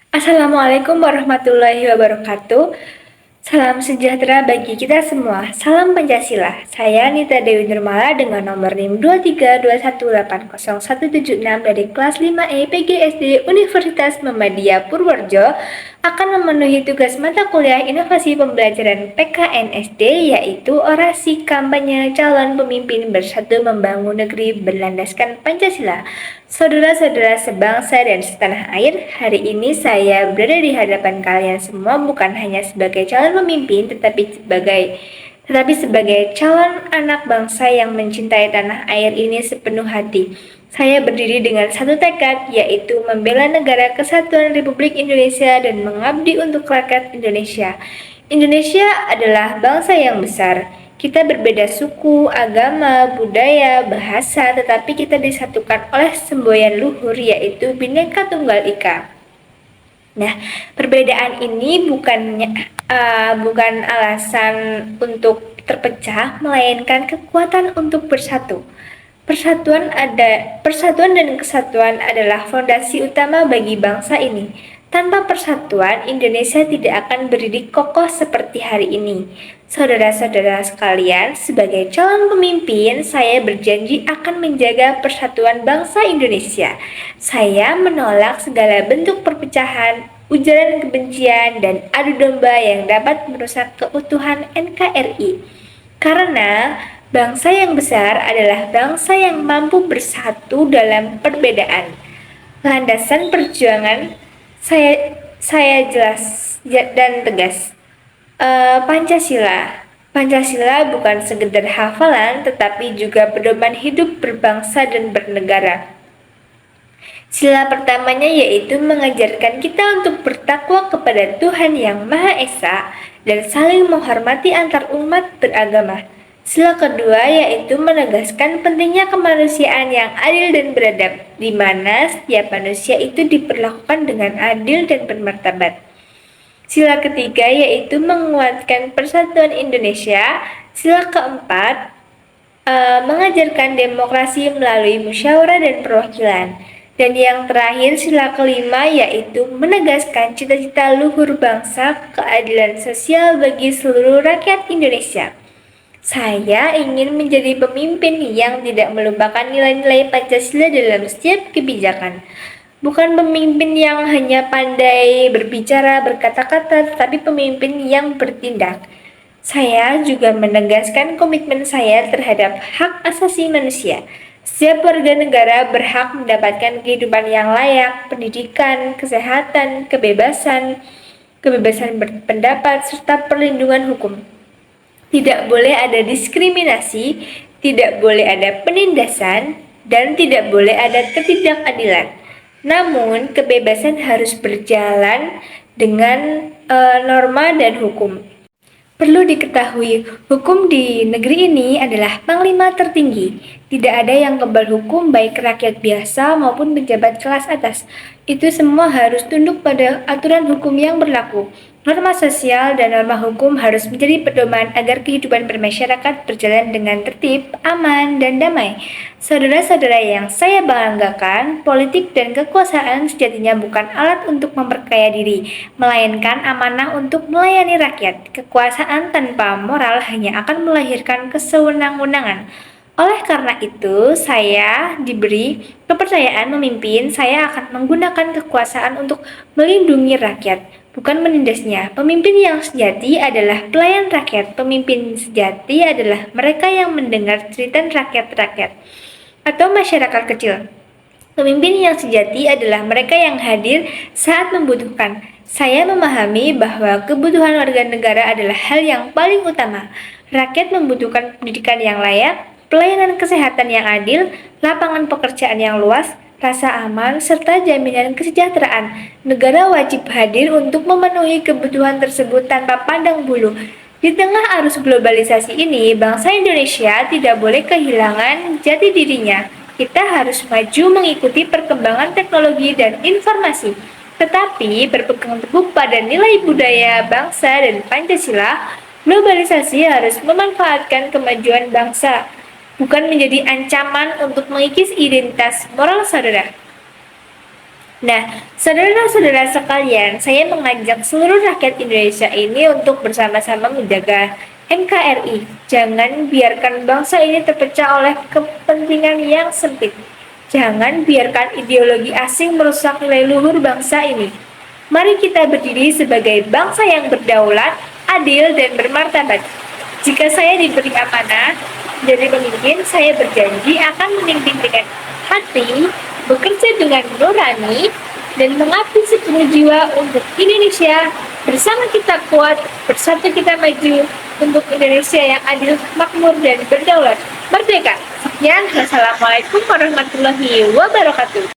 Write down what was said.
Assalamualaikum warahmatullahi wabarakatuh. Salam sejahtera bagi kita semua. Salam Pancasila. Saya Nita Dewi Nurmala dengan nomor NIM 232180176 dari kelas 5E PGSD Universitas Muhammadiyah Purworejo akan memenuhi tugas mata kuliah Inovasi Pembelajaran PKNSD, yaitu Orasi Kampanye Calon Pemimpin Bersatu Membangun Negeri Berlandaskan Pancasila. Saudara-saudara sebangsa dan setanah air, hari ini saya berada di hadapan kalian semua bukan hanya sebagai calon pemimpin, tetapi sebagai calon anak bangsa yang mencintai tanah air ini sepenuh hati. Saya berdiri dengan satu tekad, yaitu membela negara kesatuan Republik Indonesia dan mengabdi untuk rakyat Indonesia. Indonesia adalah bangsa yang besar. Kita berbeda suku, agama, budaya, bahasa, tetapi kita disatukan oleh semboyan luhur, yaitu Bhinneka Tunggal Ika. Nah, perbedaan ini bukan alasan untuk terpecah, melainkan kekuatan untuk bersatu. Persatuan dan kesatuan adalah fondasi utama bagi bangsa ini. Tanpa persatuan, Indonesia tidak akan berdiri kokoh seperti hari ini. Saudara-saudara sekalian, sebagai calon pemimpin, saya berjanji akan menjaga persatuan bangsa Indonesia. Saya menolak segala bentuk perpecahan, ujaran kebencian, dan adu domba yang dapat merusak keutuhan NKRI. Karena bangsa yang besar adalah bangsa yang mampu bersatu dalam perbedaan. Landasan perjuangan saya jelas dan tegas. Pancasila. Pancasila bukan sekedar hafalan, tetapi juga pedoman hidup berbangsa dan bernegara. Sila pertamanya yaitu mengajarkan kita untuk bertakwa kepada Tuhan Yang Maha Esa dan saling menghormati antar umat beragama. Sila kedua yaitu menegaskan pentingnya kemanusiaan yang adil dan beradab, di mana setiap manusia itu diperlakukan dengan adil dan bermartabat. Sila ketiga yaitu menguatkan persatuan Indonesia. Sila keempat mengajarkan demokrasi melalui musyawarah dan perwakilan. Dan yang terakhir, sila kelima yaitu menegaskan cita-cita luhur bangsa, keadilan sosial bagi seluruh rakyat Indonesia. Saya ingin menjadi pemimpin yang tidak melupakan nilai-nilai Pancasila dalam setiap kebijakan. Bukan pemimpin yang hanya pandai berbicara, berkata-kata, tetapi pemimpin yang bertindak. Saya juga menegaskan komitmen saya terhadap hak asasi manusia. Setiap warga negara berhak mendapatkan kehidupan yang layak, pendidikan, kesehatan, kebebasan berpendapat, serta perlindungan hukum. Tidak boleh ada diskriminasi, tidak boleh ada penindasan, dan tidak boleh ada ketidakadilan. Namun, kebebasan harus berjalan dengan norma dan hukum. Perlu diketahui, hukum di negeri ini adalah panglima tertinggi. Tidak ada yang kebal hukum baik rakyat biasa maupun pejabat kelas atas. Itu semua harus tunduk pada aturan hukum yang berlaku. Norma sosial dan norma hukum harus menjadi pedoman agar kehidupan bermasyarakat berjalan dengan tertib, aman, dan damai. Saudara-saudara yang saya banggakan, politik dan kekuasaan sejatinya bukan alat untuk memperkaya diri, melainkan amanah untuk melayani rakyat. Kekuasaan tanpa moral hanya akan melahirkan kesewenang-wenangan. Oleh karena itu, saya diberi kepercayaan memimpin. Saya akan menggunakan kekuasaan untuk melindungi rakyat, bukan menindasnya. Pemimpin yang sejati adalah pelayan rakyat. Pemimpin sejati adalah mereka yang mendengar cerita rakyat-rakyat atau masyarakat kecil. Pemimpin yang sejati adalah mereka yang hadir saat membutuhkan. Saya memahami bahwa kebutuhan warga negara adalah hal yang paling utama. Rakyat membutuhkan pendidikan yang layak, pelayanan kesehatan yang adil, lapangan pekerjaan yang luas, rasa aman, serta jaminan kesejahteraan. Negara wajib hadir untuk memenuhi kebutuhan tersebut tanpa pandang bulu. Di tengah arus globalisasi ini, bangsa Indonesia tidak boleh kehilangan jati dirinya. Kita harus maju mengikuti perkembangan teknologi dan informasi, tetapi berpegang teguh pada nilai budaya, bangsa, dan Pancasila. Globalisasi harus memanfaatkan kemajuan bangsa, bukan menjadi ancaman untuk mengikis identitas moral saudara. Nah, saudara-saudara sekalian, saya mengajak seluruh rakyat Indonesia ini untuk bersama-sama menjaga NKRI. Jangan biarkan bangsa ini terpecah oleh kepentingan yang sempit. Jangan biarkan ideologi asing merusak nilai luhur bangsa ini. Mari kita berdiri sebagai bangsa yang berdaulat, adil, dan bermartabat. Jika saya diberi amanah jadi pemimpin, saya berjanji akan memimpin dengan hati, bekerja dengan nurani, dan mengabdi sepenuh jiwa untuk Indonesia. Bersama kita kuat, bersatu kita maju untuk Indonesia yang adil, makmur, dan berdaulat. Merdeka! Sekian, wassalamualaikum warahmatullahi wabarakatuh.